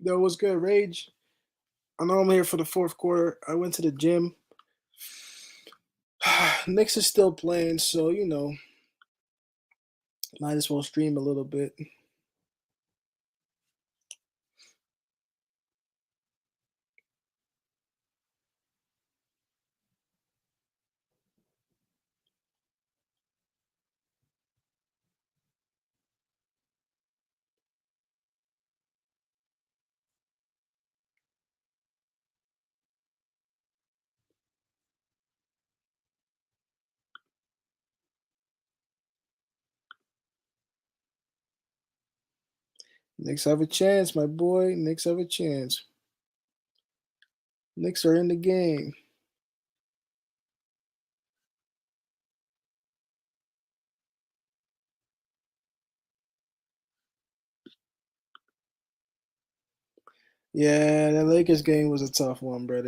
That was good, Rage. I know I'm here for the fourth quarter. I went to the gym. Knicks is still playing, so might as well stream a little bit. Knicks have a chance, my boy. Knicks have a chance. Knicks are in the game. Yeah, the Lakers game was a tough one, brother.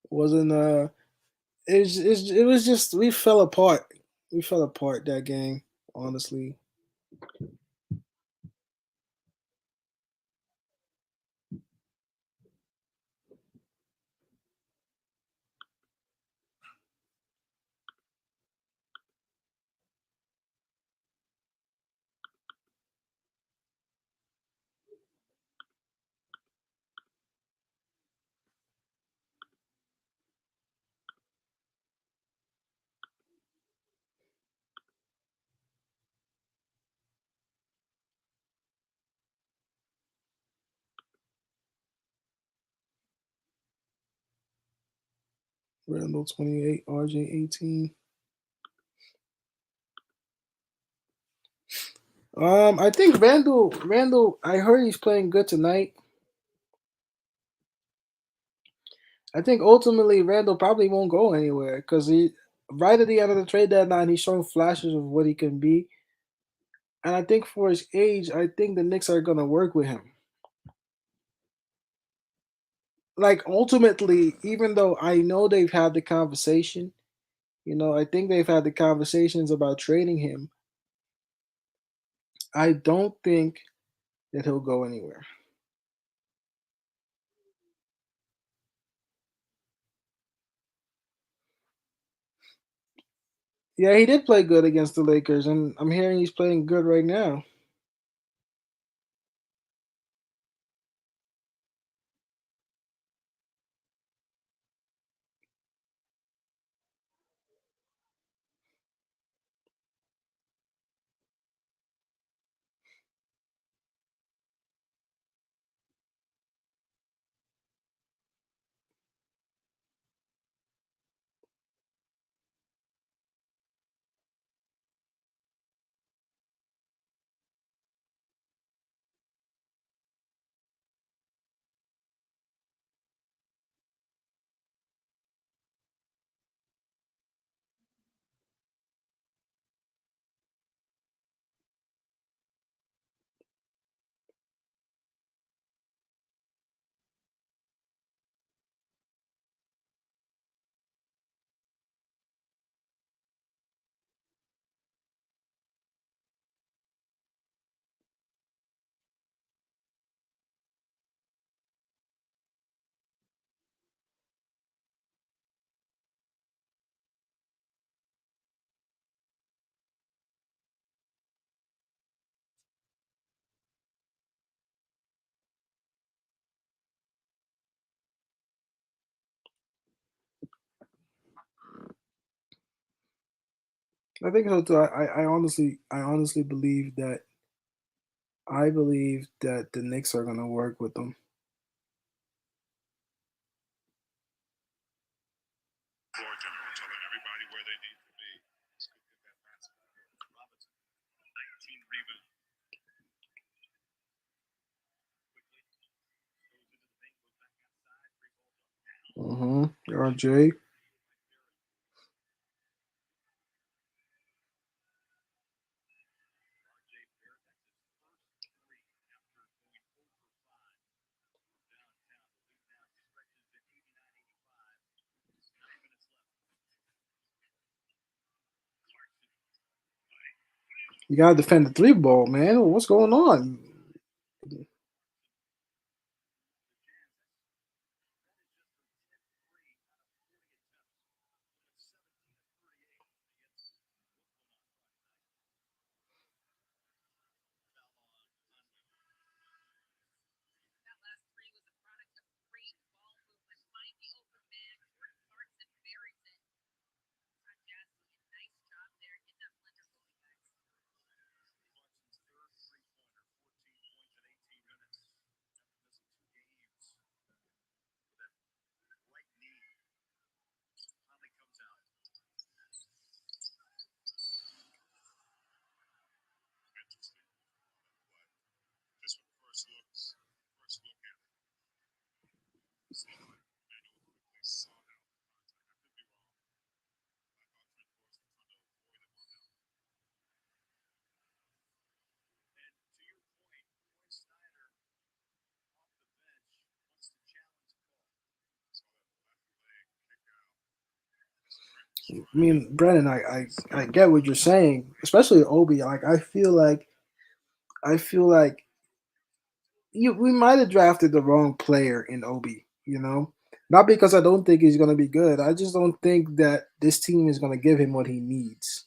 Wasn't it was just we fell apart. We fell apart that game, honestly. Randall 28, RJ 18. I think Randall. I heard he's playing good tonight. I think ultimately Randall probably won't go anywhere because he right at the end of the trade deadline he's showing flashes of what he can be, and I think for his age, I think the Knicks are gonna work with him. Like ultimately, even though I know they've had the conversation, I think they've had the conversations about trading him. I don't think that he'll go anywhere. Yeah, he did play good against the Lakers, and I'm hearing he's playing good right now. I think so too. I honestly believe that the Knicks are gonna work with them. RJ. You gotta defend the three ball, man. What's going on? I mean, Brennan, I get what you're saying, especially Obi. Like, I feel like we might have drafted the wrong player in Obi. Not because I don't think he's gonna be good. I just don't think that this team is gonna give him what he needs.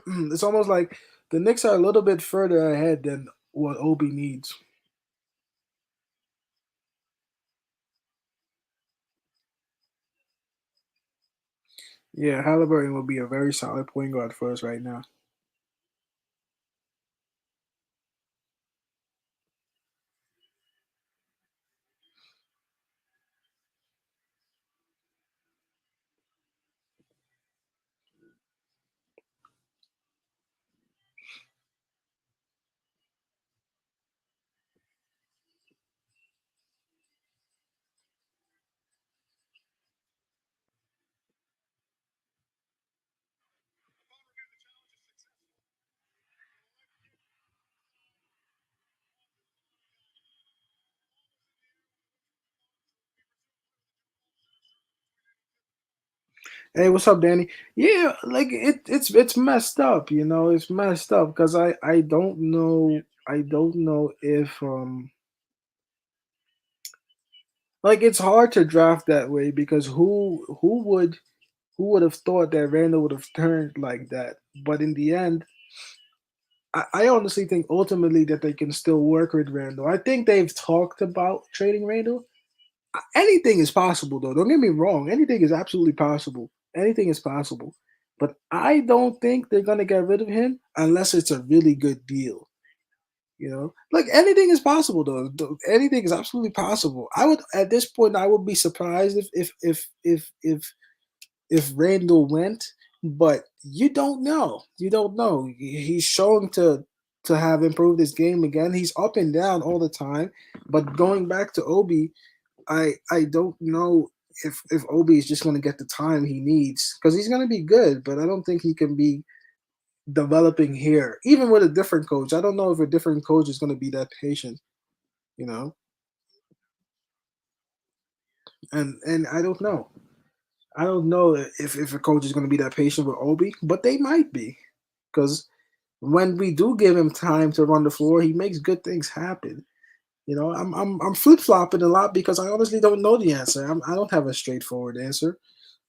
It's almost like the Knicks are a little bit further ahead than what Obi needs. Yeah, Halliburton will be a very solid point guard for us right now. Hey, what's up, Danny? Yeah, like it's messed up. It's messed up because I don't know if like it's hard to draft that way because who would have thought that Randall would have turned like that? But in the end, I honestly think ultimately that they can still work with Randall. I think they've talked about trading Randall. Anything is possible, though. Don't get me wrong. Anything is absolutely possible. Anything is possible. But I don't think they're gonna get rid of him unless it's a really good deal. Like anything is possible, though. Anything is absolutely possible. I would at this point I would be surprised if Randall went, but you don't know. You don't know. He's showing to have improved his game again. He's up and down all the time. But going back to Obi, I don't know if Obi is just going to get the time he needs because he's going to be good, but I don't think he can be developing here, even with a different coach. I don't know if a different coach is going to be that patient, you know. And I don't know. I don't know if a coach is going to be that patient with Obi, but they might be because when we do give him time to run the floor, he makes good things happen. I'm flip flopping a lot because I honestly don't know the answer. I don't have a straightforward answer.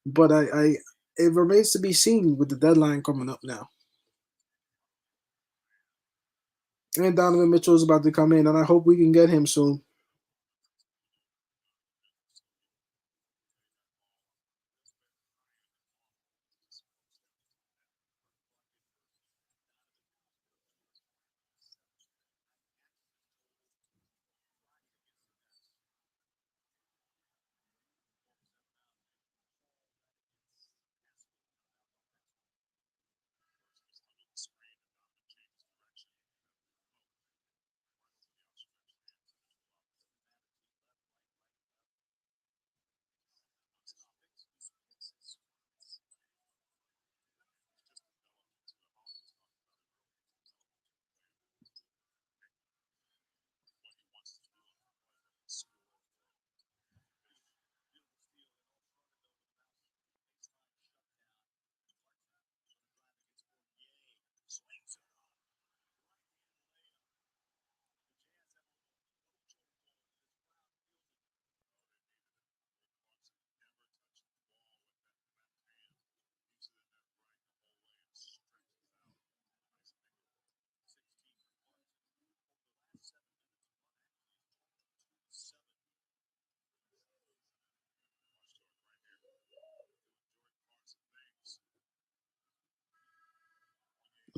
But it remains to be seen with the deadline coming up now. And Donovan Mitchell is about to come in, and I hope we can get him soon.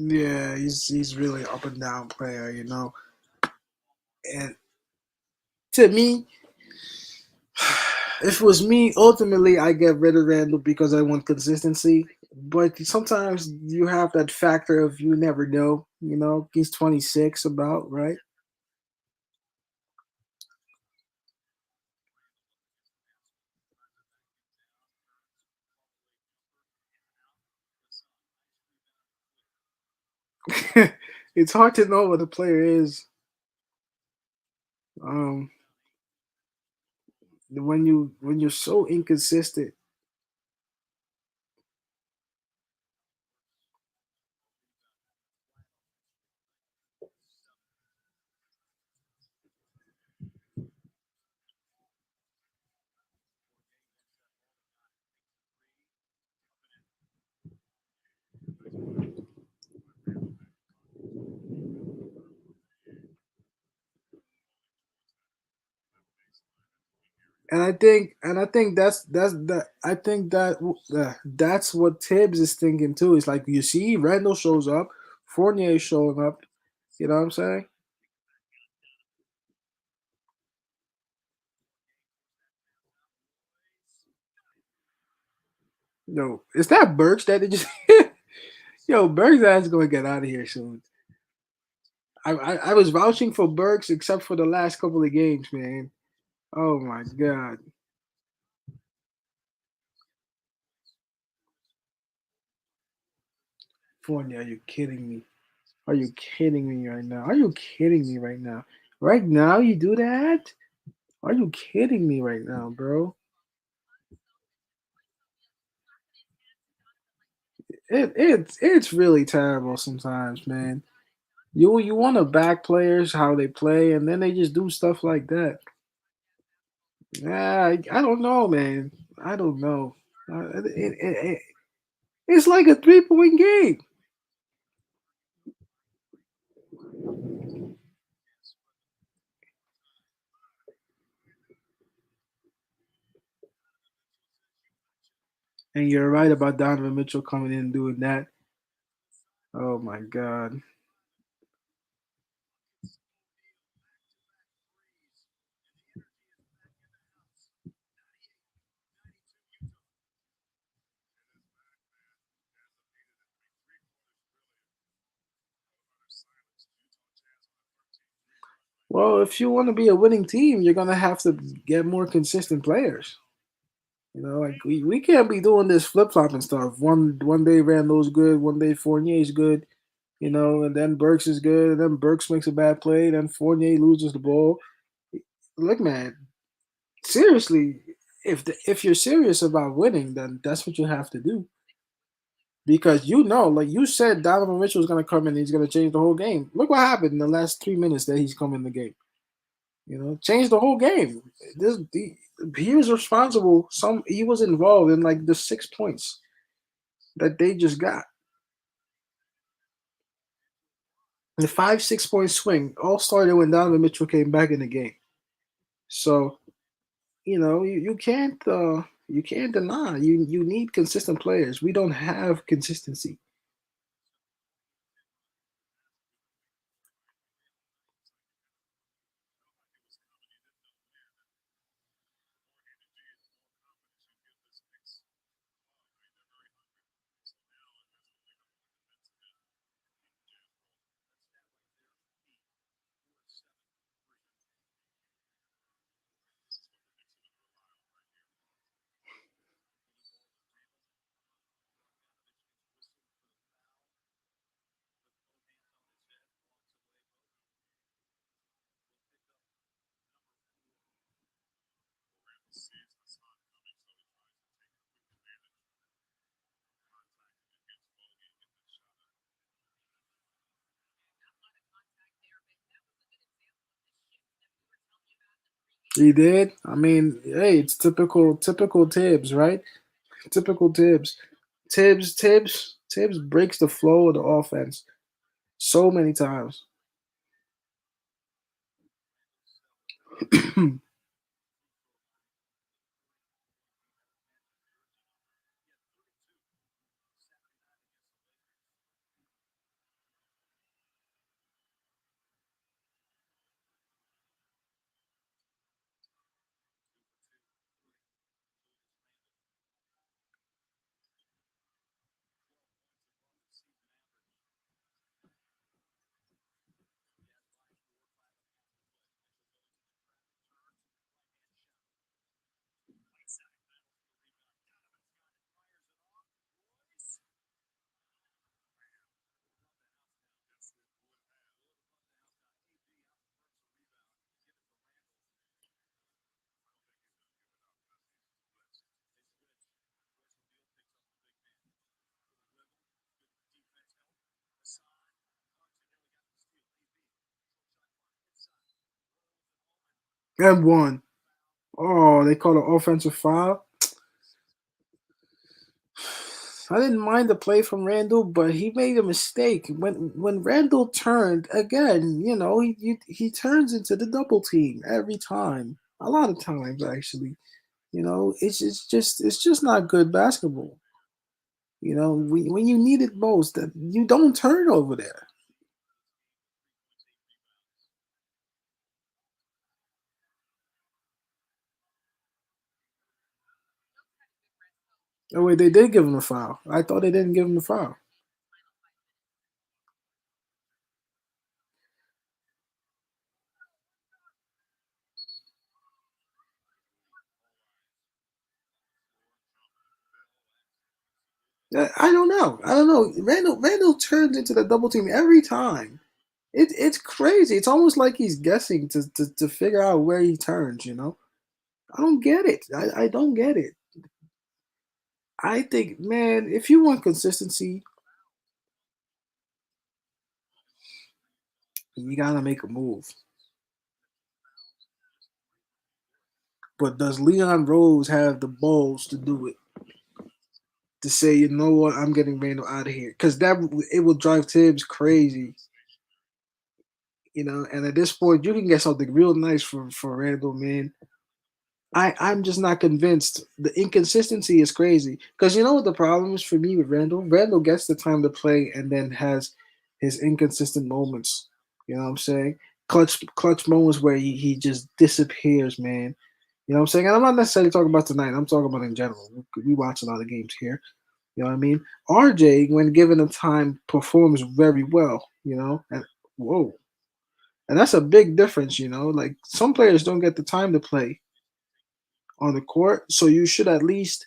Yeah, he's really up and down player, you know. And to me, if it was me, ultimately I get rid of Randall because I want consistency. But sometimes you have that factor of you never know. You know, he's 26, about right. It's hard to know what a player is um, when you're so inconsistent. And I think that's what Tibbs is thinking too. It's like you see Randall shows up, Fournier showing up. You know what I'm saying? No, is that Burks that they just? Yo, Burks ass gonna get out of here soon. I was vouching for Burks except for the last couple of games, man. Oh my god, Fournier, are you kidding me? Are you kidding me right now? Are you kidding me right now? Right now you do that? Are you kidding me right now, bro? It's really terrible sometimes, man. You want to back players how they play, and then they just do stuff like that. Yeah, I don't know, man. I don't know. It's like a 3 point game, and you're right about Donovan Mitchell coming in and doing that. Oh my god. Well, if you want to be a winning team, you're gonna have to get more consistent players. You know, like we can't be doing this flip flopping stuff. One day Randall's good, one day Fournier's good, you know, and then Burks is good, and then Burks makes a bad play, then Fournier loses the ball. Look, man, seriously, if you're serious about winning, then that's what you have to do. Because you know, like you said, Donovan Mitchell is gonna come in, and he's gonna change the whole game. Look what happened in the last 3 minutes that he's come in the game. You know, changed the whole game. He was responsible. He was involved in like the 6 points that they just got. The 5 6 point swing all started when Donovan Mitchell came back in the game. So you know you can't deny you need consistent players. We don't have consistency. He did. I mean, hey, it's typical Tibbs, right? Typical Tibbs. Tibbs breaks the flow of the offense so many times. and one. Oh, they called an offensive foul. I didn't mind the play from Randall, but he made a mistake when Randall turned again. He turns into the double team every time. A lot of times, actually. It's just not good basketball. When you need it most, that you don't turn over there. Oh wait, they did give him a foul. I thought they didn't give him a foul. I don't know. I don't know. Randall turns into the double team every time. It's crazy. It's almost like he's guessing to figure out where he turns. I don't get it. I don't get it. I think, man, if you want consistency, you gotta make a move. But does Leon Rose have the balls to do it? To say, you know what, I'm getting Randall out of here because that it will drive Tibbs crazy. And at this point, you can get something real nice for Randall, man. I'm just not convinced. The inconsistency is crazy. Because you know what the problem is for me with Randall? Randall gets the time to play and then has his inconsistent moments. You know what I'm saying? Clutch moments where he just disappears, man. You know what I'm saying? And I'm not necessarily talking about tonight. I'm talking about in general. We watch a lot of games here. You know what I mean? RJ, when given the time, performs very well. And whoa, and that's a big difference. Like some players don't get the time to play on the court, so you should at least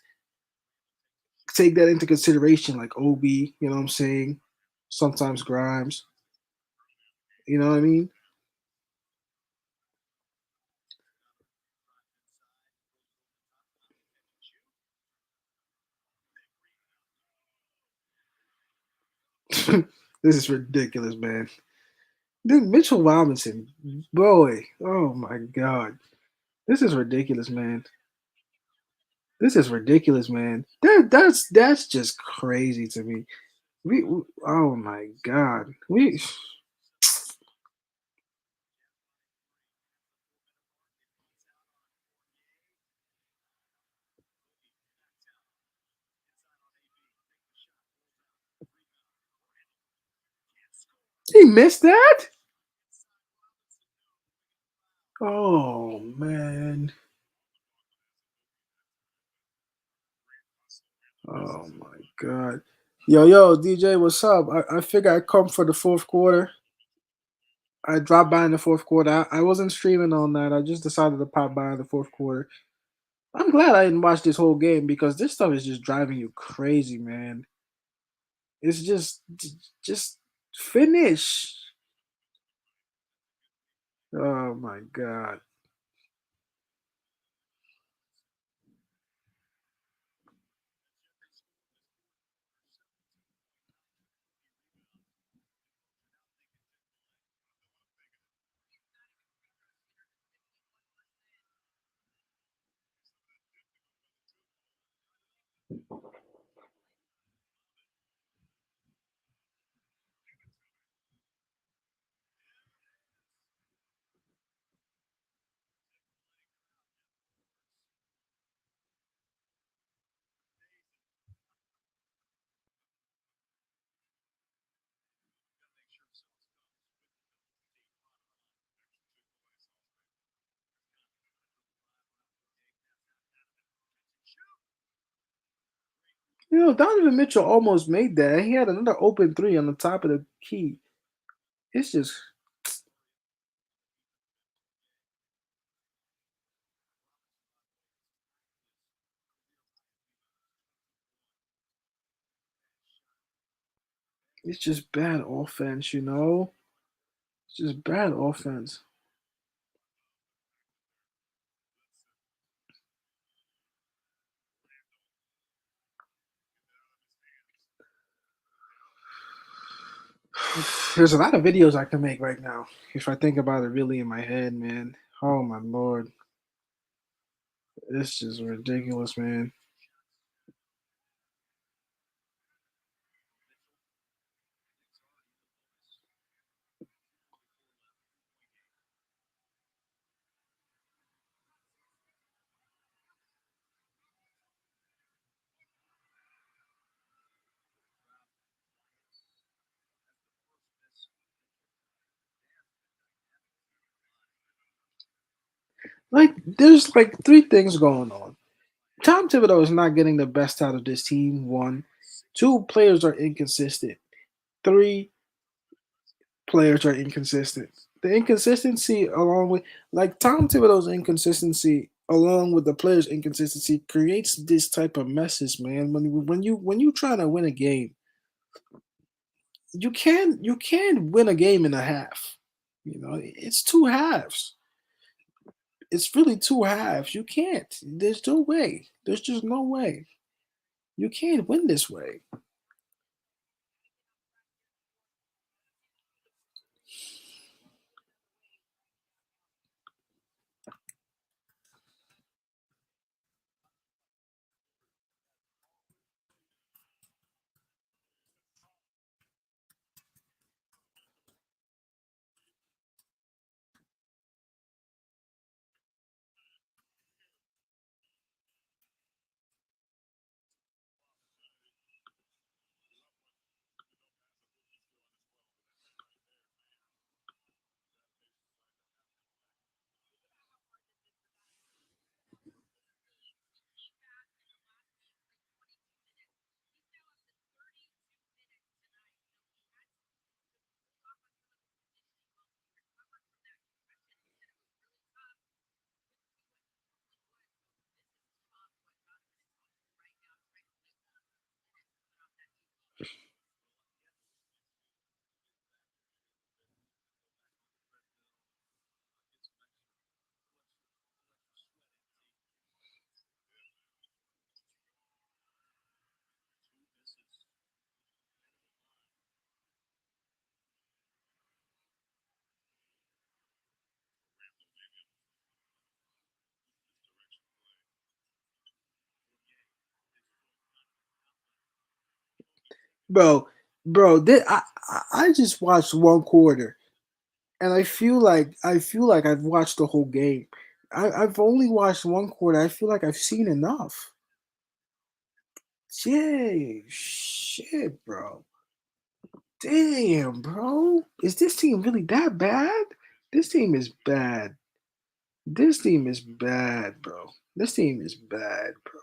take that into consideration. Like Obi, you know what I'm saying? Sometimes Grimes, you know what I mean? This is ridiculous, man. Dude, Mitchell Robinson, boy, oh my god, this is ridiculous, man. This is ridiculous, man. That's just crazy to me. Oh my god, he missed that. Oh man. Oh my god. Yo, DJ, what's up? I figure I'd come for the fourth quarter. I dropped by in the fourth quarter. I wasn't streaming all night. I just decided to pop by in the fourth quarter. I'm glad I didn't watch this whole game because this stuff is just driving you crazy, man. It's just finish. Oh my god. Donovan Mitchell almost made that. He had another open three on the top of the key. It's just it's just bad offense. It's just bad offense. There's a lot of videos I can make right now if I think about it really in my head, man. Oh my lord, this is ridiculous, man. Like, there's like three things going on. Tom Thibodeau is not getting the best out of this team. One, two players are inconsistent. Three, players are inconsistent. The inconsistency, along with like Tom Thibodeau's inconsistency, along with the players' inconsistency, creates this type of messes, man. When you trying to win a game, you can't win a game in a half. You know, it's two halves. It's really two halves. You can't. There's no way. There's just no way. You can't win this way. Bro, I just watched one quarter, and I feel like I've watched the whole game. I've only watched one quarter. I feel like I've seen enough. Yay, shit, bro. Damn, bro. Is this team really that bad? This team is bad. This team is bad, bro. This team is bad, bro.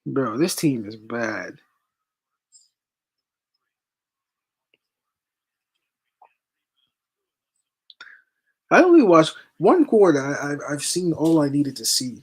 Bro, this team is bad. I only watched one quarter. I've seen all I needed to see.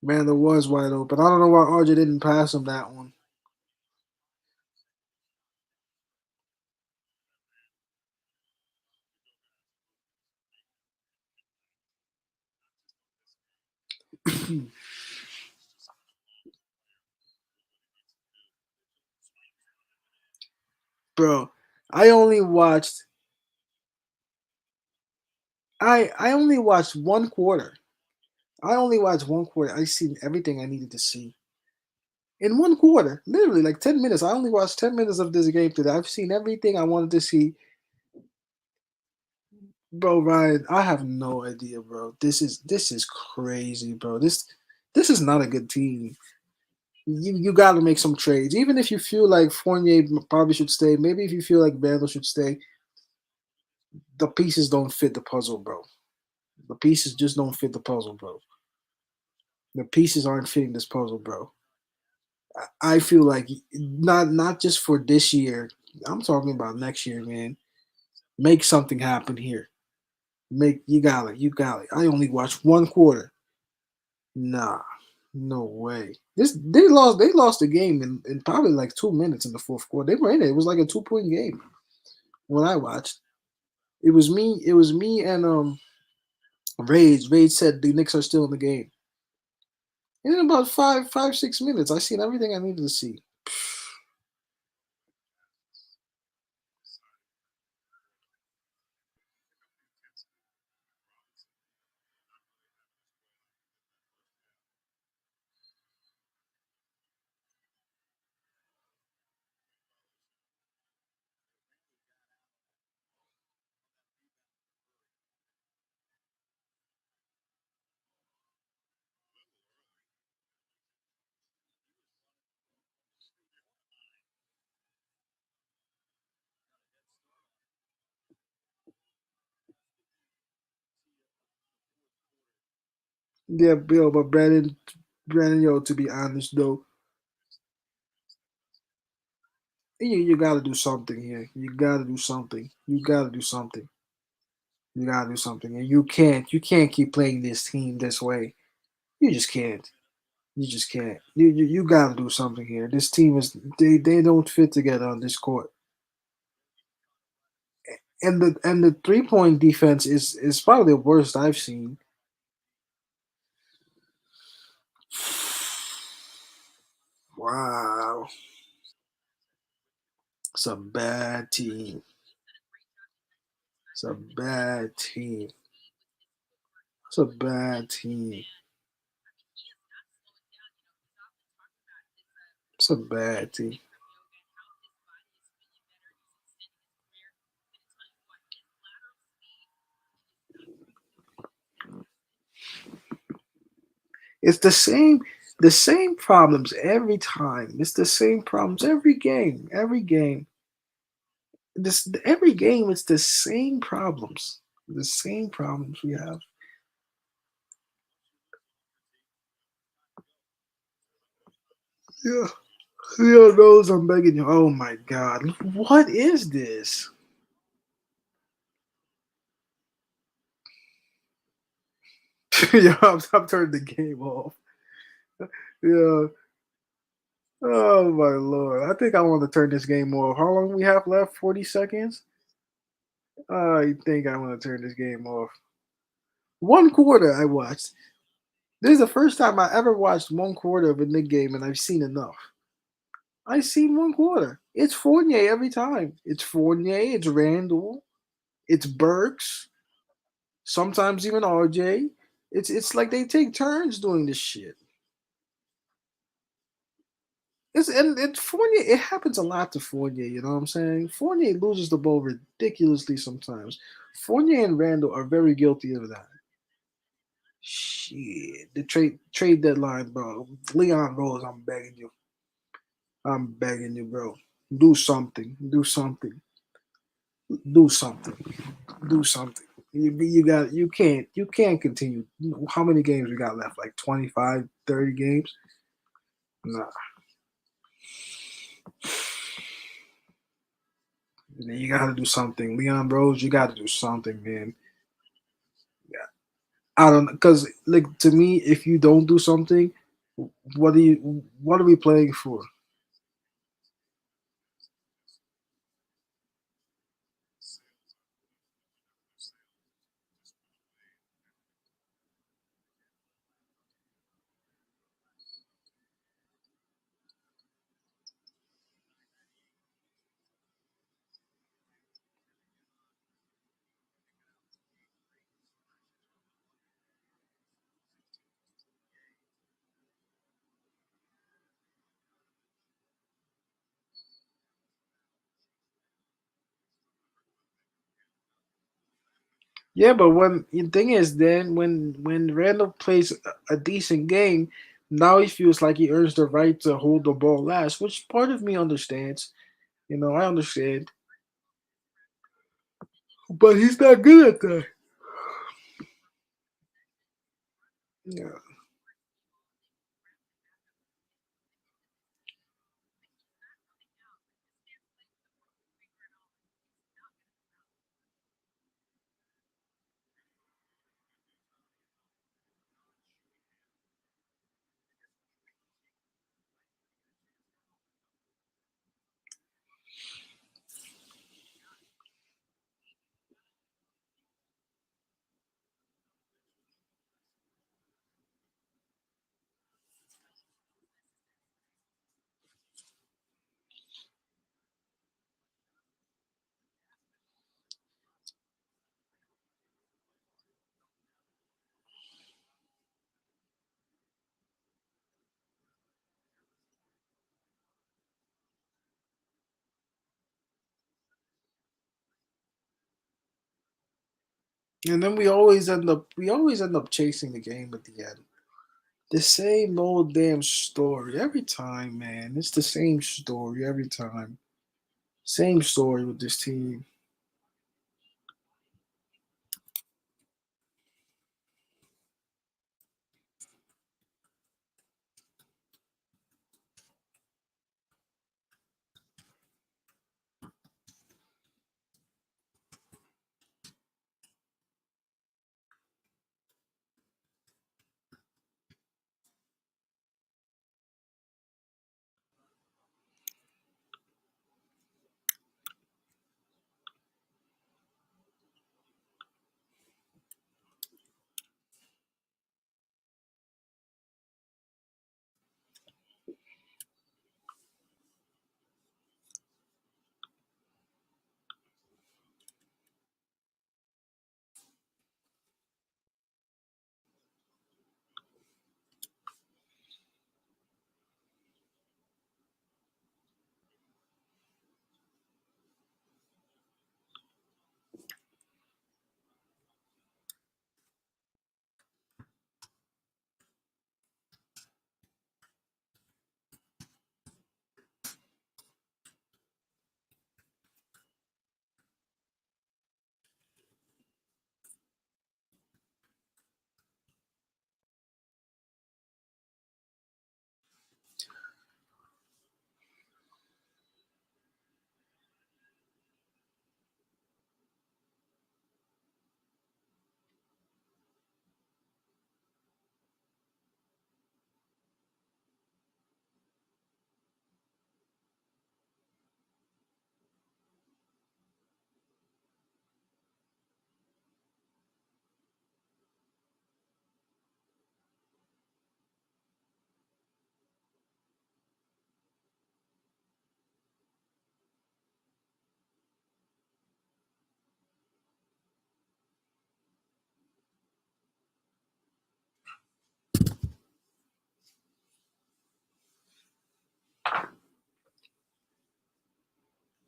Man, the was wide open. I don't know why RJ didn't pass him that one. Bro, I only watched I only watched one quarter. I only watched one quarter. I seen everything I needed to see. In one quarter, literally like 10 minutes. I only watched 10 minutes of this game today. I've seen everything I wanted to see. Bro, Ryan, I have no idea, bro. This is crazy, bro. This is not a good team. You got to make some trades. Even if you feel like Fournier probably should stay, maybe if you feel like Vandal should stay, the pieces don't fit the puzzle, bro. The pieces just don't fit the puzzle, bro. The pieces aren't fitting this puzzle, bro. I feel like not just for this year. I'm talking about next year, man. Make something happen here. Make you got it. I only watched one quarter. Nah, no way. This they lost the game in probably like 2 minutes in the fourth quarter. They were in it. It was like a 2 point game when I watched. It was me and Rage. Rage said the Knicks are still in the game. And in about 6 minutes, I seen everything I needed to see. Yeah, Bill, but Brandon, yo, to be honest though, you gotta do something here. You gotta do something. You gotta do something. You gotta do something, and you can't keep playing this team this way. You just can't. You just can't. You gotta do something here. This team is they don't fit together on this court. And the 3 point defense is probably the worst I've seen. Wow, it's a bad team. It's a bad team. It's a bad team. It's a bad team. It's the same problems every time. It's the same problems every game. Every game. This every game it's the same problems. The same problems we have. Yeah. Leo knows I'm begging you. Oh my god. What is this? Yeah, I'm turning the game off. Yeah. Oh my lord. I think I want to turn this game off. How long we have left? 40 seconds? I think I want to turn this game off. One quarter I watched. This is the first time I ever watched one quarter of a Knick game and I've seen enough. I've seen one quarter. It's Fournier every time. It's Fournier, it's Randall, it's Burks, sometimes even RJ. It's like they take turns doing this shit. And Fournier, it happens a lot to Fournier. You know what I'm saying? Fournier loses the ball ridiculously sometimes. Fournier and Randall are very guilty of that. Shit, the trade deadline, bro. Leon Rose, I'm begging you. I'm begging you, bro. Do something. Do something. Do something. Do something. You can't continue. How many games we got left? Like 25, 30 games? Nah. You gotta do something. Leon Rose, you gotta do something, man. Yeah. I don't because like to me, if you don't do something, what are we playing for? Yeah, but when the thing is, then when Randall plays a decent game, now he feels like he earns the right to hold the ball last, which part of me understands. I understand, but he's not good at that. Yeah, And then we always end up chasing the game at the end. The same old damn story every time, man. It's the same story every time. Same story with this team.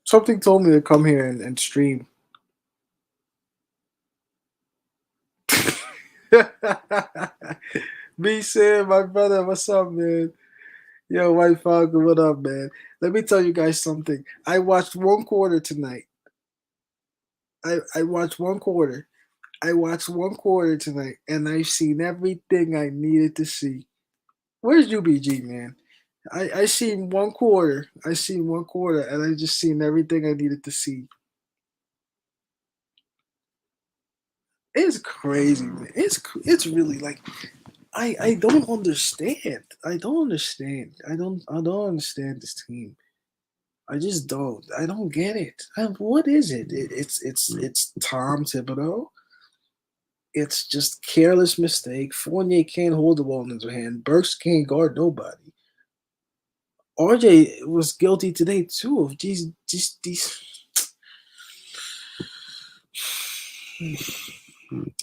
Something told me to come here and stream. B Sam, my brother, what's up, man? Yo, White Falcon, what up, man? Let me tell you guys something. I watched one quarter tonight. I watched one quarter. I watched one quarter tonight, and I've seen everything I needed to see. Where's UBG, man? I seen one quarter. I seen one quarter, and I just seen everything I needed to see. It's crazy, man. It's really like I don't understand. I don't understand. I don't understand this team. I just don't. I don't get it. What is it? It's Tom Thibodeau. It's just careless mistake. Fournier can't hold the ball in his hand. Burks can't guard nobody. RJ was guilty today too of these.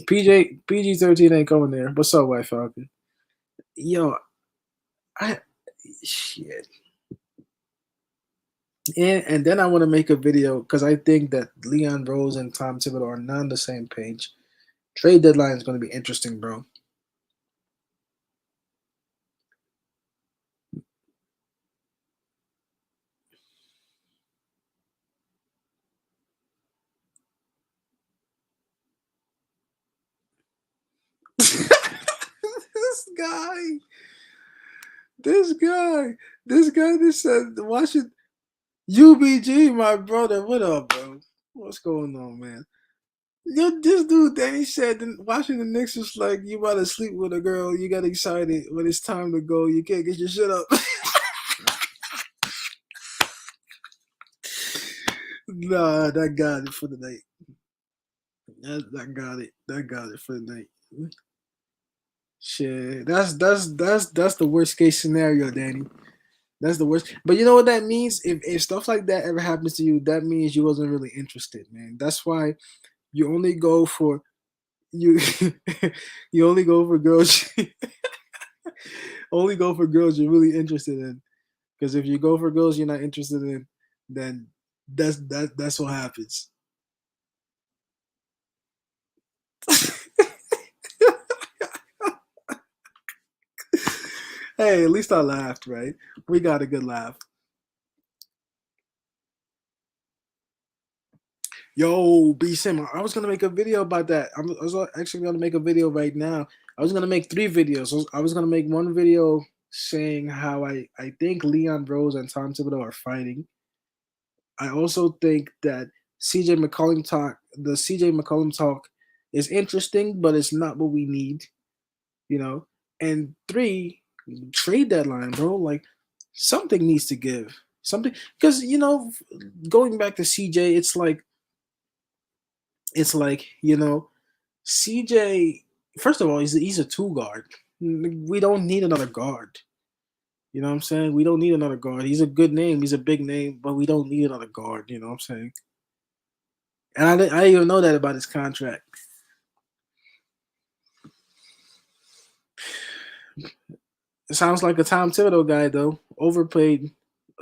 PG 13 ain't coming there. What's up, White Falcon? Yo, I shit. And then I want to make a video because I think that Leon Rose and Tom Thibodeau are not on the same page. Trade deadline is going to be interesting, bro. This guy, this guy, this guy just said, Washington, UBG, my brother. What up, bro? What's going on, man? Yo, this dude, Danny said, watching the Knicks was like, you about to sleep with a girl, you got excited when it's time to go, you can't get your shit up. Nah, that got it for the night. That got it. That got it for the night. Shit, that's the worst case scenario, Danny. That's the worst. But you know what that means? If stuff like that ever happens to you, that means you wasn't really interested, man. That's why you only go for you you only go for girls only go for girls you're really interested in. Because if you go for girls you're not interested in, then that's what happens. Hey, at least I laughed, right? We got a good laugh. Yo, B Sim, I was gonna make a video about that. I was actually gonna make a video right now. I was gonna make three videos. I was gonna make one video saying how I think Leon Rose and Tom Thibodeau are fighting. I also think that CJ McCollum talk is interesting, but it's not what we need, you know. And three, trade deadline, bro. Like something needs to give. Something because going back to CJ, it's like CJ. First of all, he's a two guard. We don't need another guard. You know what I'm saying? We don't need another guard. He's a good name. He's a big name, but we don't need another guard. You know what I'm saying? And I didn't even know that about his contract. It sounds like a Tom Thibodeau guy though. Overpaid,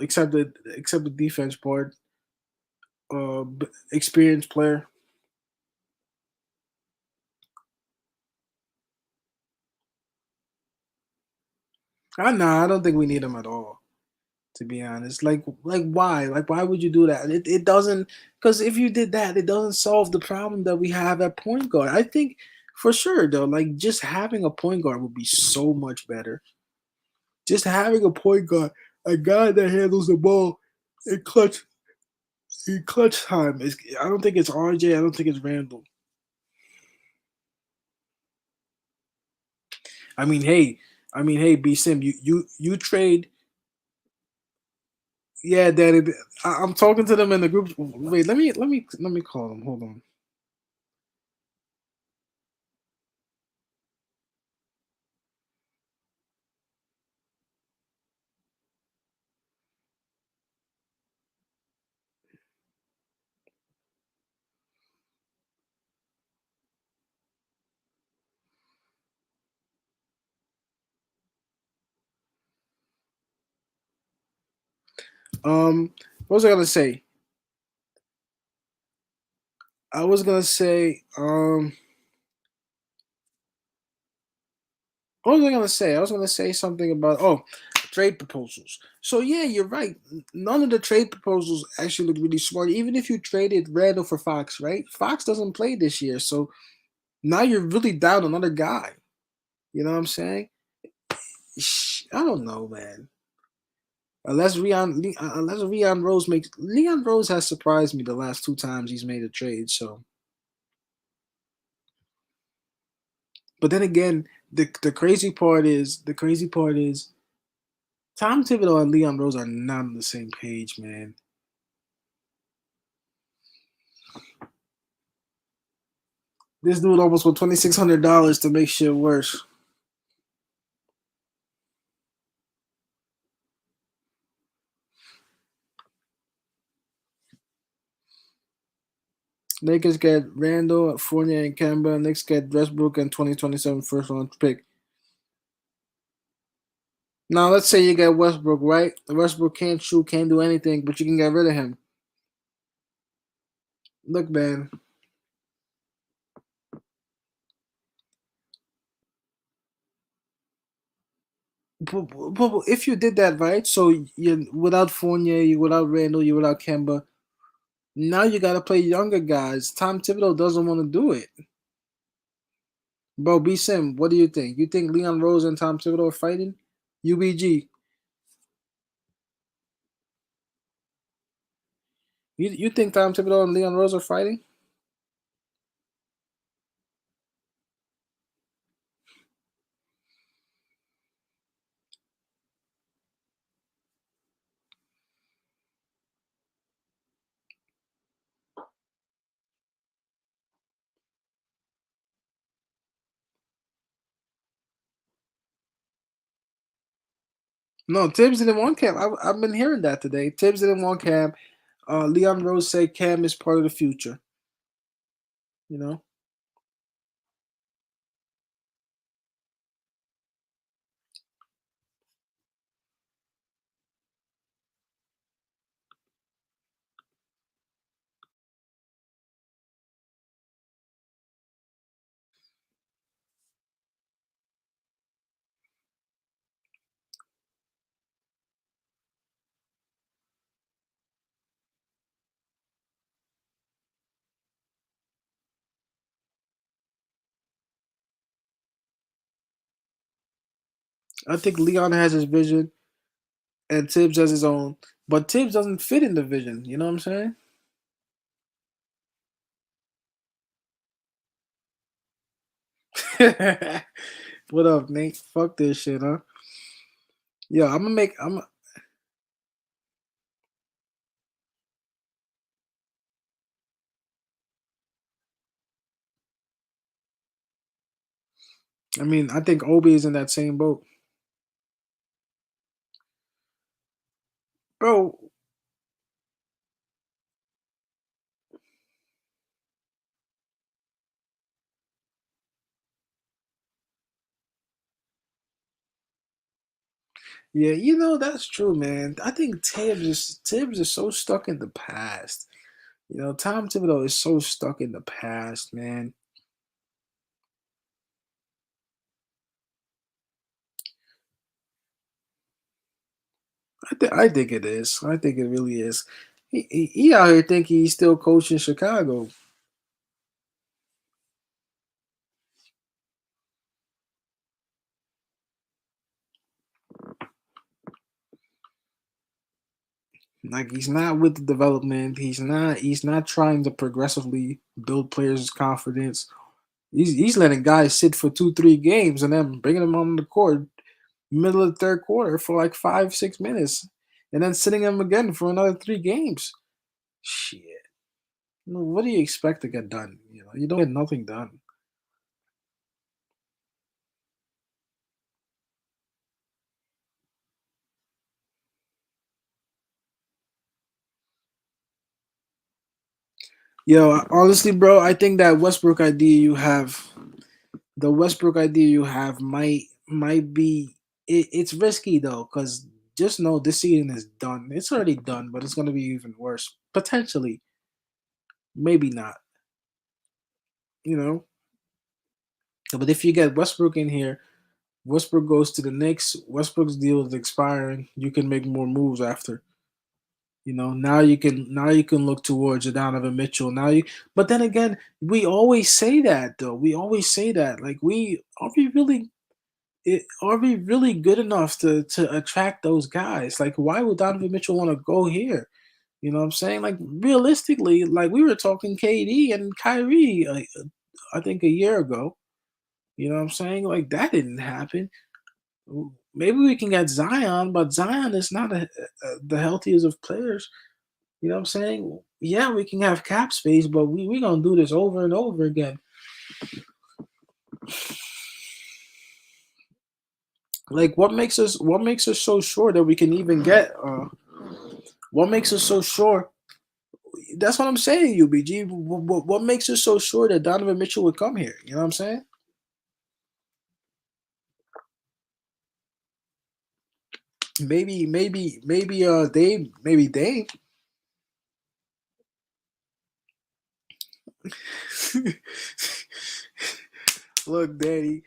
except the defense part. Experienced player. I don't think we need him at all. To be honest, like why? Like why would you do that? It doesn't because if you did that, it doesn't solve the problem that we have at point guard. I think for sure though, like just having a point guard would be so much better. Just having a point guard, a guy that handles the ball in clutch time. I don't think it's RJ. I don't think it's Randall. I mean, hey, B Sim, you trade. Yeah, Danny. I'm talking to them in the group. Wait, let me call them. Hold on. What was I gonna say? I was gonna say, what was I gonna say? I was gonna say something about trade proposals. So yeah, you're right. None of the trade proposals actually look really smart. Even if you traded Randall for Fox, right? Fox doesn't play this year, so now you're really down another guy. You know what I'm saying? I don't know, man. Unless Leon Rose has surprised me the last two times he's made a trade. So, but then again, the crazy part is Tom Thibodeau and Leon Rose are not on the same page, man. This dude almost won $2,600 to make shit worse. Lakers get Randall, Fournier, and Kemba. Knicks get Westbrook and 2027 first round pick. Now let's say you get Westbrook, right? Westbrook can't shoot, can't do anything, but you can get rid of him. Look, man. But if you did that right, so you without Fournier, you without Randall, you without Kemba. Now you got to play younger guys. Tom Thibodeau doesn't want to do it. Bro, B Sim, what do you think? You think Leon Rose and Tom Thibodeau are fighting? UBG. You think Tom Thibodeau and Leon Rose are fighting? No, Tibbs didn't want Cam. I've been hearing that today. Tibbs didn't want Cam. Leon Rose said Cam is part of the future. You know. I think Leon has his vision and Tibbs has his own, but Tibbs doesn't fit in the vision. You know what I'm saying? What up, Nate? Fuck this shit, huh? Yeah, I'm gonna make. I mean, I think Obi is in that same boat, bro. Yeah, that's true, man. I think Tibbs is so stuck in the past. Tom Thibodeau is so stuck in the past, man. I think it is. I think it really is. He out here thinking he's still coaching Chicago. Like he's not with the development. He's not trying to progressively build players' confidence. He's letting guys sit for 2, 3 games and then bringing them on the court middle of the third quarter for like 5, 6 minutes, and then sitting them again for another 3 games. Shit. What do you expect to get done? You don't get nothing done. Yo, honestly, bro, I think that the Westbrook idea you have might be it's risky though, because just know this season is done. It's already done, but it's gonna be even worse. Potentially, maybe not. You know, but if you get Westbrook in here, Westbrook goes to the Knicks. Westbrook's deal is expiring. You can make more moves after. Now you can look towards a Donovan Mitchell. But then again, we always say that though. We always say that. Like, are we really good enough to attract those guys? Like, why would Donovan Mitchell want to go here? You know what I'm saying? Like, realistically, like we were talking KD and Kyrie, I think a year ago. You know what I'm saying? Like, that didn't happen. Maybe we can get Zion, but Zion is not the healthiest of players. You know what I'm saying? Yeah, we can have cap space, but we gonna do this over and over again. Like, what makes us so sure that we can even get what makes us so sure? That's what I'm saying, UBG. What makes us so sure that Donovan Mitchell would come here? You know what I'm saying? Maybe Dave, maybe Dave. Look, Daddy,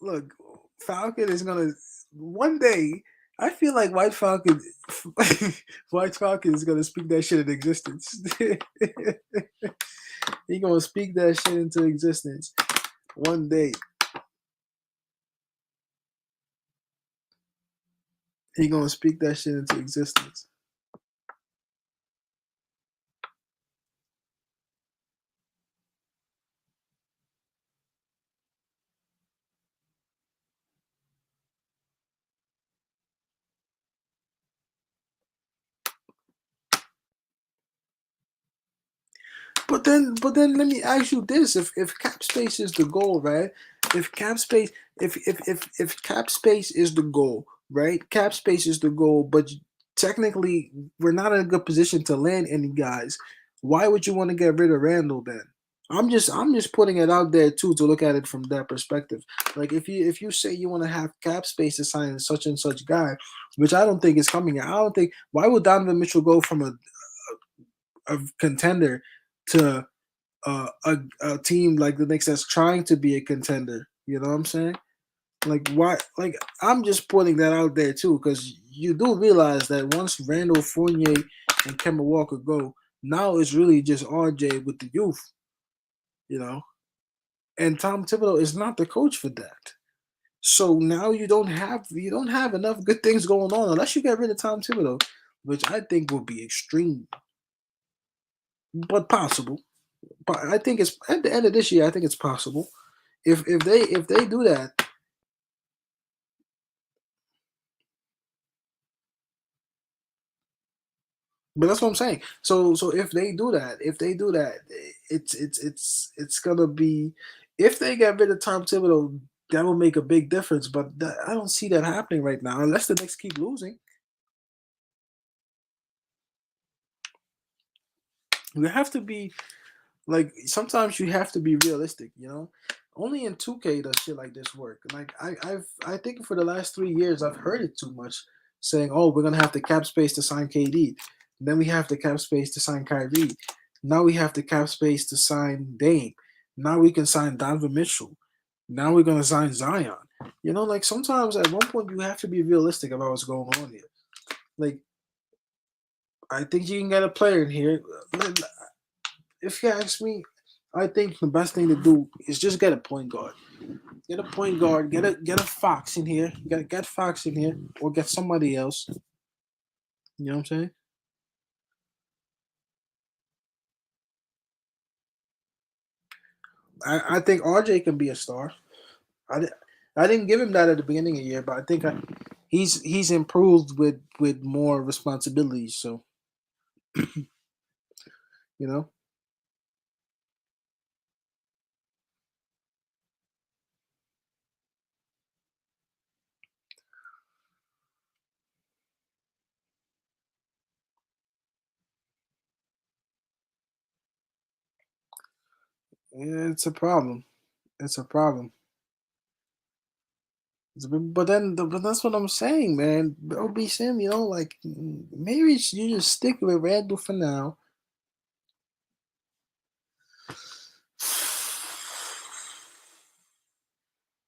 look, Falcon is gonna one day. I feel like White Falcon, White Falcon is gonna speak that shit in existence. He gonna speak that shit into existence one day. He gonna speak that shit into existence. But then let me ask you this: if cap space is the goal, right? If cap space, if cap space is the goal, right? Cap space is the goal, but technically we're not in a good position to land any guys. Why would you want to get rid of Randall then? I'm just putting it out there too to look at it from that perspective. Like, if you say you want to have cap space to sign such and such guy, which I don't think is coming. I don't think why would Donovan Mitchell go from a contender to a team like the Knicks that's trying to be a contender. You know what I'm saying? Like, why? Like, I'm just putting that out there too, because you do realize that once Randall Fournier and Kemba Walker go, now it's really just RJ with the youth. You know, and Tom Thibodeau is not the coach for that. So now you don't have enough good things going on unless you get rid of Tom Thibodeau, which I think would be extreme, but possible. But I think it's at the end of this year. I think it's possible. If they do that, but that's what I'm saying. So if they do that, it's gonna be if they get rid of Tom Thibodeau, that will make a big difference. But I don't see that happening right now unless the Knicks keep losing. You have to be like sometimes you have to be realistic. Only in 2K does shit like this work. Like I think for the last 3 years I've heard it too much, saying, "Oh, we're gonna have the cap space to sign KD, then we have the cap space to sign Kyrie, now we have the cap space to sign Dame, now we can sign Donovan Mitchell, now we're gonna sign Zion." Like sometimes at one point you have to be realistic about what's going on here. Like I think you can get a player in here. If you ask me, I think the best thing to do is just get a point guard. Get a point guard. Get a Fox in here. Get Fox in here, or get somebody else. You know what I'm saying? I think RJ can be a star. I, di- I didn't give him that at the beginning of the year, but I think he's improved with more responsibilities. So you know, yeah, it's a problem. It's a problem. But that's what I'm saying, man. OB Sim, like maybe you just stick with Randall for now.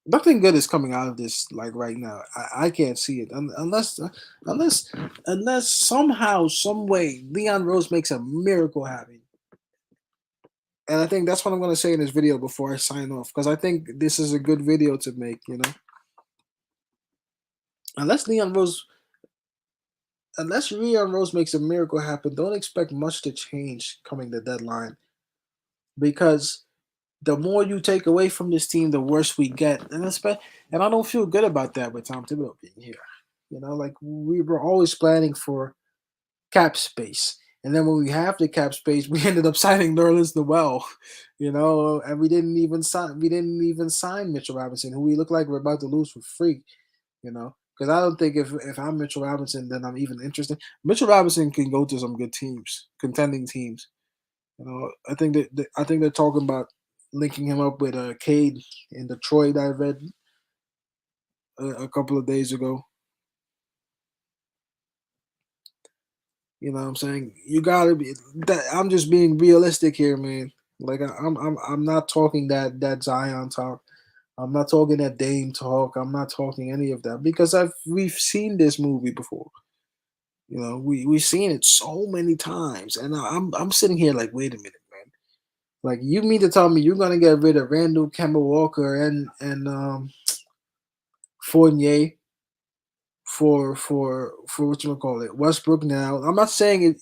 Nothing good is coming out of this like right now. I can't see it unless unless somehow, some way, Leon Rose makes a miracle happen. And I think that's what I'm gonna say in this video before I sign off because I think this is a good video to make. Unless Leon Rose, unless Leon Rose makes a miracle happen, don't expect much to change coming the deadline because the more you take away from this team, the worse we get. And I don't feel good about that with Tom Thibodeau being here. Like we were always planning for cap space. And then when we have the cap space, we ended up signing Nerlens Noel, and we didn't even sign Mitchell Robinson, who we look like we're about to lose for free, Because I don't think if I'm Mitchell Robinson, then I'm even interested. Mitchell Robinson can go to some good teams, contending teams. I think they're talking about linking him up with Cade in Detroit. I read a couple of days ago. You know what I'm saying? You gotta be. I'm just being realistic here, man. Like I'm not talking that Zion talk. I'm not talking that Dame talk. I'm not talking any of that because we've seen this movie before. We've seen it so many times, and I'm sitting here like, wait a minute, man. Like you mean to tell me you're gonna get rid of Randall, Kemba Walker, and Fournier for what you call it, Westbrook? Now, I'm not saying it.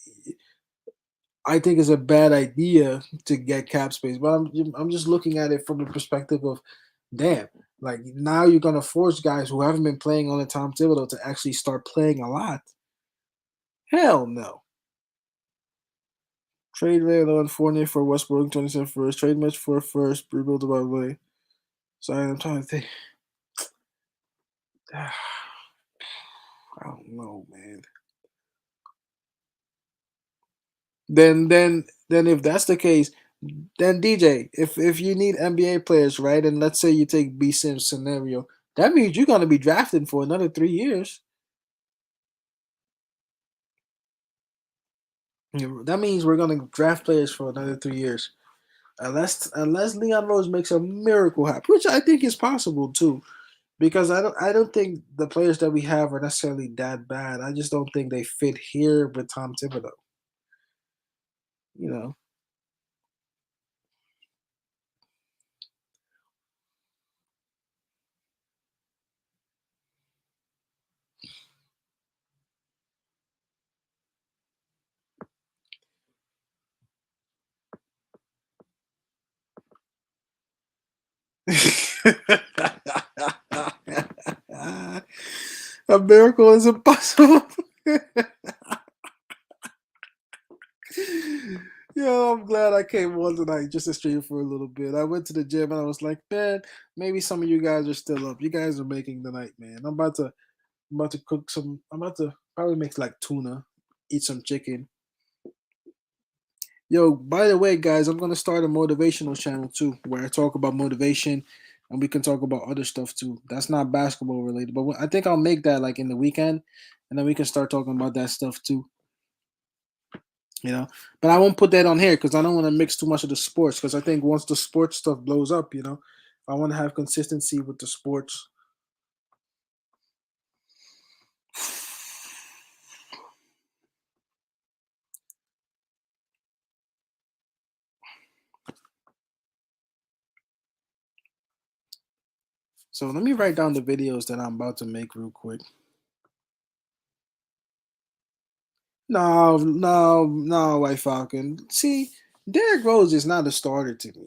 I think it's a bad idea to get cap space, but I'm just looking at it from the perspective of, damn, like now you're gonna force guys who haven't been playing on the Tom Thibodeau to actually start playing a lot. Hell no. Trade Randall and Fournier for Westbrook, 27 first. Trade Mitch for first. Rebuild the right way. Sorry, I'm trying to think. I don't know, man. Then if that's the case, then DJ, if you need NBA players, right, and let's say you take B Sim's scenario, that means you're gonna be drafting for another 3 years. That means we're gonna draft players for another 3 years, unless Leon Rose makes a miracle happen, which I think is possible too. Because I don't think the players that we have are necessarily that bad. I just don't think they fit here with Tom Thibodeau. You know, A miracle is impossible. Yo, I'm glad I came on tonight just to stream for a little bit. I went to the gym and I was like, man, maybe some of you guys are still up. You guys are making the night, man. I'm about to cook some. I'm about to probably make like tuna, eat some chicken. Yo, by the way, guys, I'm gonna start a motivational channel too, where I talk about motivation, and we can talk about other stuff too. That's not basketball related, but I think I'll make that like in the weekend, and then we can start talking about that stuff too. You know, but I won't put that on here because I don't want to mix too much of the sports. Because I think once the sports stuff blows up, I want to have consistency with the sports. So let me write down the videos that I'm about to make real quick. No, no, no, White Falcon. See, Derrick Rose is not a starter to me.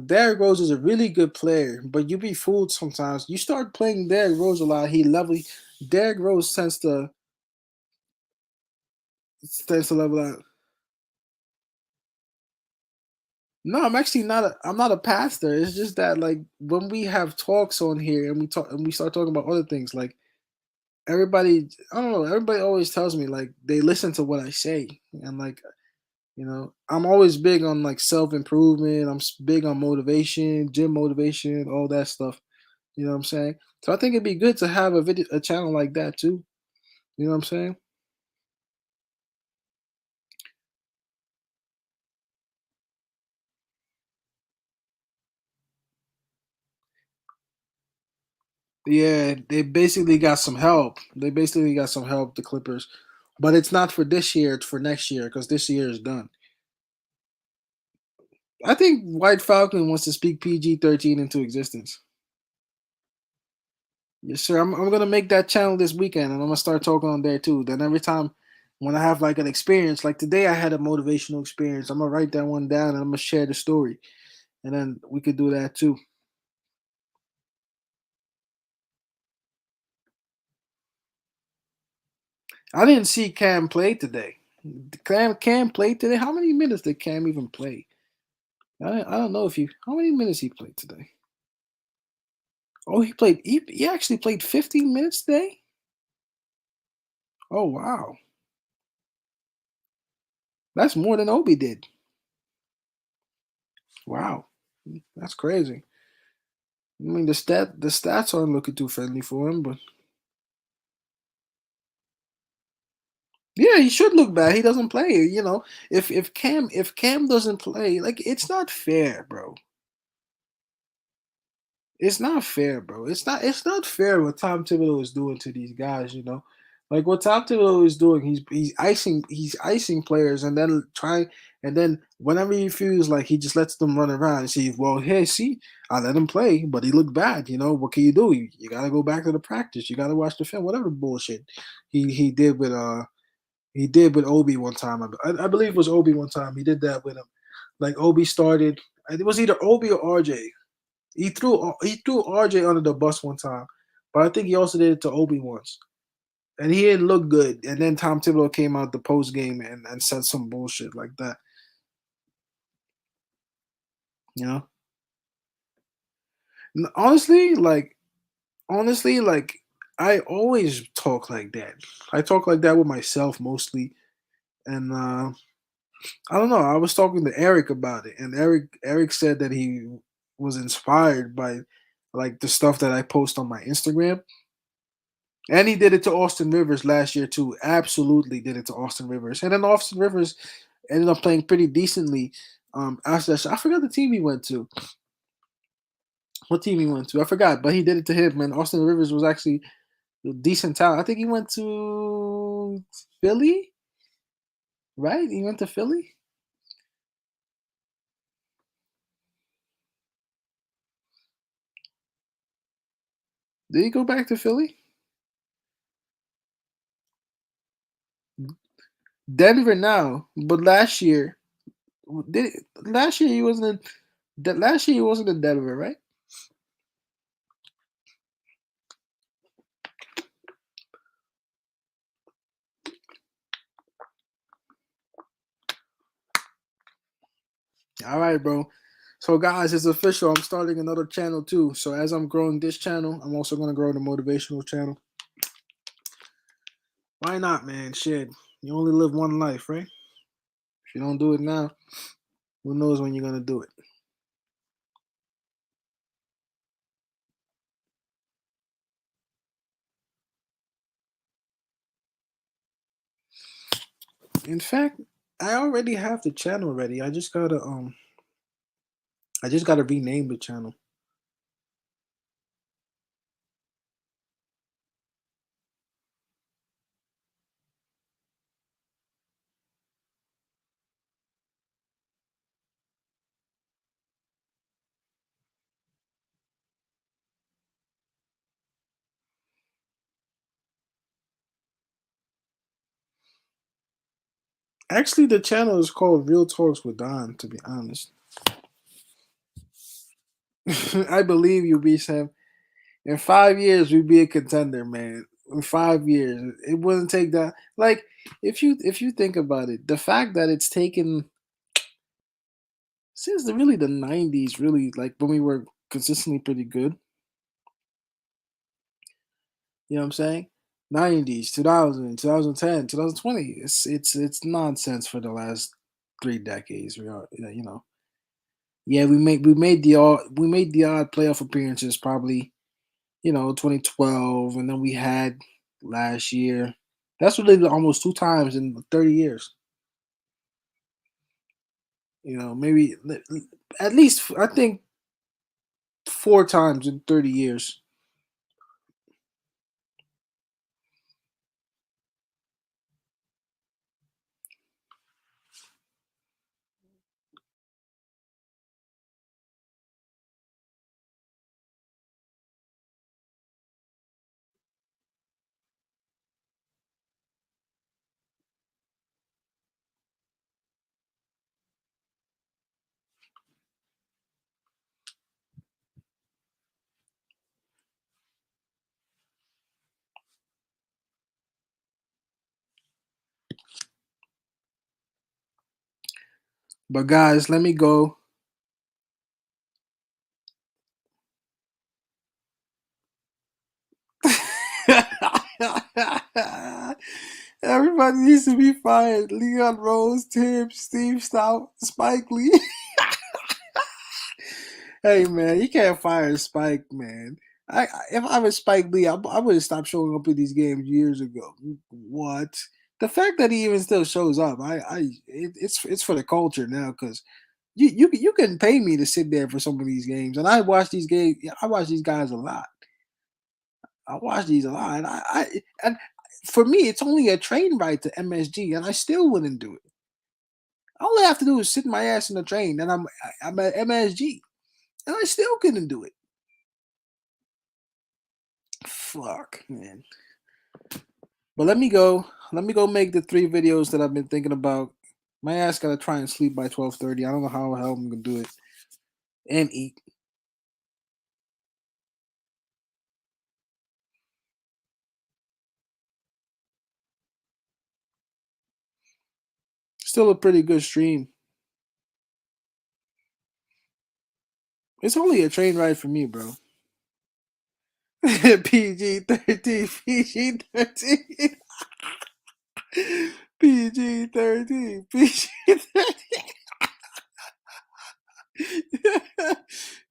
Derrick Rose is a really good player, but you be fooled sometimes. You start playing Derrick Rose a lot, Derrick Rose tends to level out. No, I'm not a pastor. It's just that like when we have talks on here and we start talking about other things, like everybody I don't know, everybody always tells me like they listen to what I say. And like, I'm always big on like self-improvement. Big on motivation, gym motivation, all that stuff. You know what I'm saying? So I think it'd be good to have a channel like that too. You know what I'm saying? Yeah, they basically got some help. They basically got some help, the Clippers. But it's not for this year, it's for next year because this year is done. I think White Falcon wants to speak PG-13 into existence. Yes, sir. I'm gonna make that channel this weekend and I'm gonna start talking on there too. Then every time when I have like an experience, like today I had a motivational experience, I'm gonna write that one down and I'm gonna share the story. And then we could do that too. I didn't see Cam play today. Cam played today. How many minutes did Cam even play? I don't know if he how many minutes he played today. Oh, he actually played 15 minutes today. Oh wow, that's more than Obi did. Wow, that's crazy. I mean the stats aren't looking too friendly for him, but yeah, he should look bad. He doesn't play. If Cam doesn't play, like it's not fair, bro. It's not fair, bro. It's not fair what Tom Thibodeau is doing to these guys. Like what Tom Thibodeau is doing, he's icing players and then whenever he feels like he just lets them run around and see, well, hey, see, I let him play, but he looked bad. What can you do? You gotta go back to the practice. You gotta watch the film, whatever bullshit he did with Obi one time. I believe it was Obi one time. He did that with him. Like Obi started. It was either Obi or RJ. He threw RJ under the bus one time, but I think he also did it to Obi once, and he didn't look good. And then Tom Thibodeau came out the post game and said some bullshit like that. You know, honestly, like I always talk like that. I talk like that with myself mostly, and I don't know. I was talking to Eric about it, and Eric said that he was inspired by like the stuff that I post on my Instagram. And he did it to Austin Rivers last year too. Absolutely did it to Austin Rivers. And then Austin Rivers ended up playing pretty decently. After that, I forgot the team he went to. What team he went to? I forgot, but he did it to him. And Austin Rivers was actually a decent talent. I think he went to Philly, right? He went to Philly. Did he go back to Philly? Denver now, but last year he wasn't in Denver, right? All right, bro. So, guys, it's official. I'm starting another channel too. So, as I'm growing this channel, I'm also going to grow the motivational channel. Why not, man? Shit. You only live one life, right? If you don't do it now, who knows when you're going to do it? In fact, I already have the channel ready. I just gotta rename the channel. Actually, the channel is called Real Talks with Don, to be honest. I believe you, B Sam. In 5 years, we'd be a contender, man. In 5 years, it wouldn't take that. Like, if you think about it, the fact that it's taken since the '90s, really like when we were consistently pretty good. You know what I'm saying? '90s, 2000, 2010, 2020. It's nonsense for the last 3 decades. We are, you know. Yeah, we made the odd playoff appearances probably, 2012, and then we had last year. That's really almost 2 times in 30 years. Maybe at least I think 4 times in 30 years. But guys, let me go. Everybody needs to be fired. Leon Rose, Tibbs, Steve Stout, Spike Lee. Hey man, you can't fire Spike, man. If I was Spike Lee, I would have stopped showing up in these games years ago. What? The fact that he even still shows up, it's for the culture now because you can pay me to sit there for some of these games, and I watch these games. I watch these guys a lot. I watch these a lot, and for me, it's only a train ride to MSG, and I still wouldn't do it. All I have to do is sit my ass in the train, and I'm at MSG, and I still couldn't do it. Fuck, man. But let me go. Let me go make the 3 videos that I've been thinking about. My ass gotta try and sleep by 12:30. I don't know how the hell I'm gonna do it and eat. Still a pretty good stream. It's only a train ride for me, bro. PG-13, PG-13, PG-13, PG-13,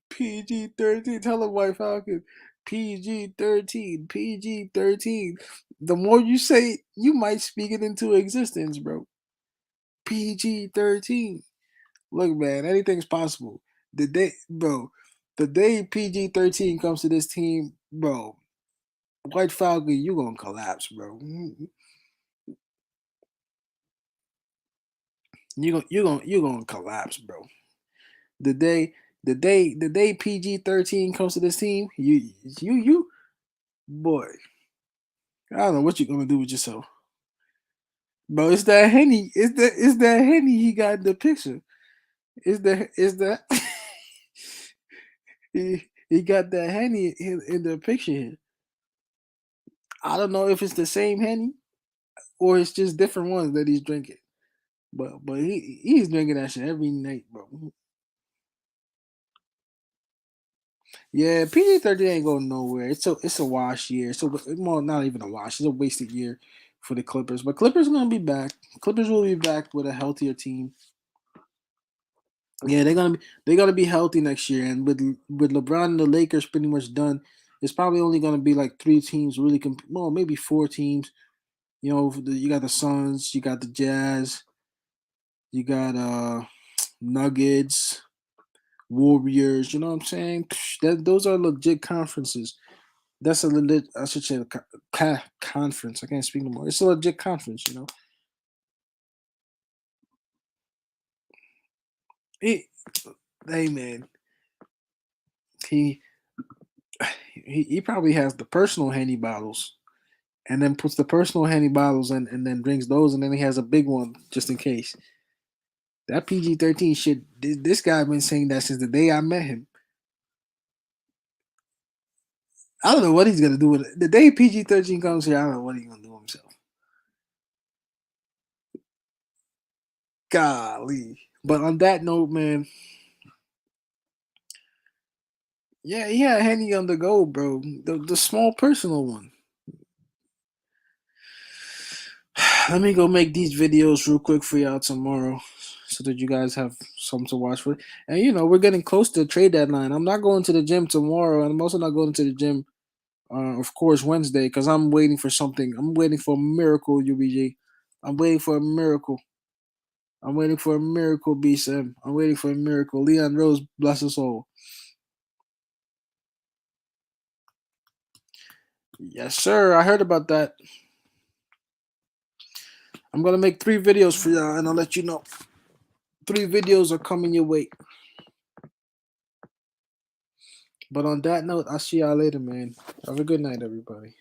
PG-13. Tell him, White Falcon. PG-13, PG-13. The more you say it, you might speak it into existence, bro. PG-13. Look, man, anything's possible. The day PG-13 comes to this team, bro, White Falcon, you gonna collapse, bro. You gonna collapse, bro. The day the day PG-13 comes to this team, you boy, I don't know what you're gonna do with yourself. Bro, it's that Henny. It's that Henny he got in the picture. Is that he got that Henny in the picture here. I don't know if it's the same Henny or it's just different ones that he's drinking. But he's drinking that shit every night, bro. Yeah, PG-13 ain't going nowhere. It's a wash year. Well, not even a wash. It's a wasted year for the Clippers. But Clippers are gonna be back. Clippers will be back with a healthier team. Yeah, they're gonna be healthy next year, and with LeBron and the Lakers pretty much done, it's probably only gonna be like three teams really. Well, maybe four teams. You got the Suns, you got the Jazz, you got Nuggets, Warriors. You know what I'm saying? Those are legit conferences. That's a legit. I should say conference. I can't speak no more. It's a legit conference. He, hey man, he he probably has the personal handy bottles, and then puts the personal handy bottles in, and then drinks those, and then he has a big one just in case. That PG-13 shit. This guy been saying that since the day I met him. I don't know what he's gonna do with it. The day PG-13 comes here, I don't know what he's gonna do himself. Golly. But on that note, man, yeah, he had Henny on the go, bro. The small personal one. Let me go make these videos real quick for y'all tomorrow, so that you guys have something to watch for. And we're getting close to the trade deadline. I'm not going to the gym tomorrow, and I'm also not going to the gym, of course, Wednesday, because I'm waiting for something. I'm waiting for a miracle, UBG. I'm waiting for a miracle. I'm waiting for a miracle, BSM. I'm waiting for a miracle. Leon Rose, bless his soul. Yes, sir. I heard about that. I'm gonna make 3 videos for y'all, and I'll let you know. 3 videos are coming your way. But on that note, I'll see y'all later, man. Have a good night, everybody.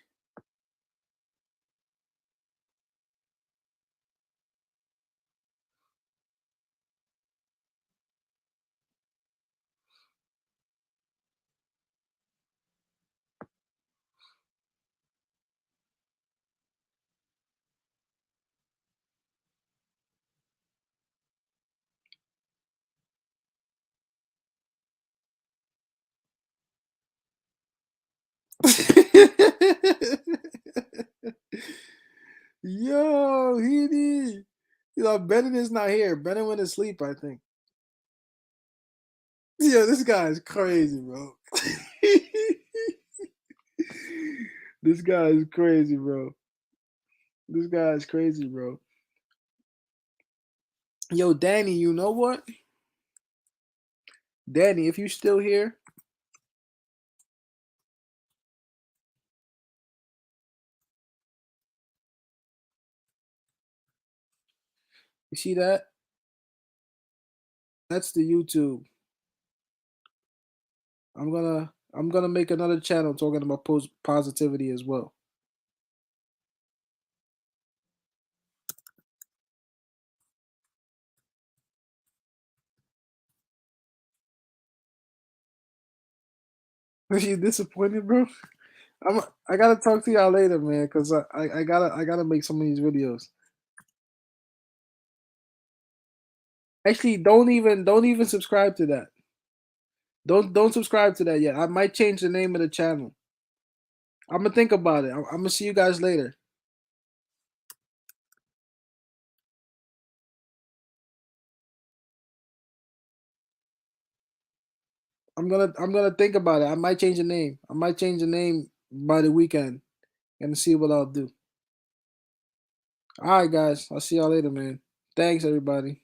Yo, he did. Brennan is not here. Brennan went to sleep, I think. Yo, this guy is crazy, bro. This guy is crazy, bro. This guy is crazy, bro. Yo, Danny, you know what? Danny, if you still here, you see that? That's the YouTube. I'm gonna make another channel talking about positivity as well. Are you disappointed, bro? I gotta talk to y'all later, man, because I gotta make some of these videos. Actually, don't even subscribe to that. Don't subscribe to that yet. I might change the name of the channel. I'm gonna think about it. I'm gonna see you guys later. I'm gonna think about it. I might change the name. I might change the name by the weekend and see what I'll do. All right, guys. I'll see y'all later, man. Thanks, everybody.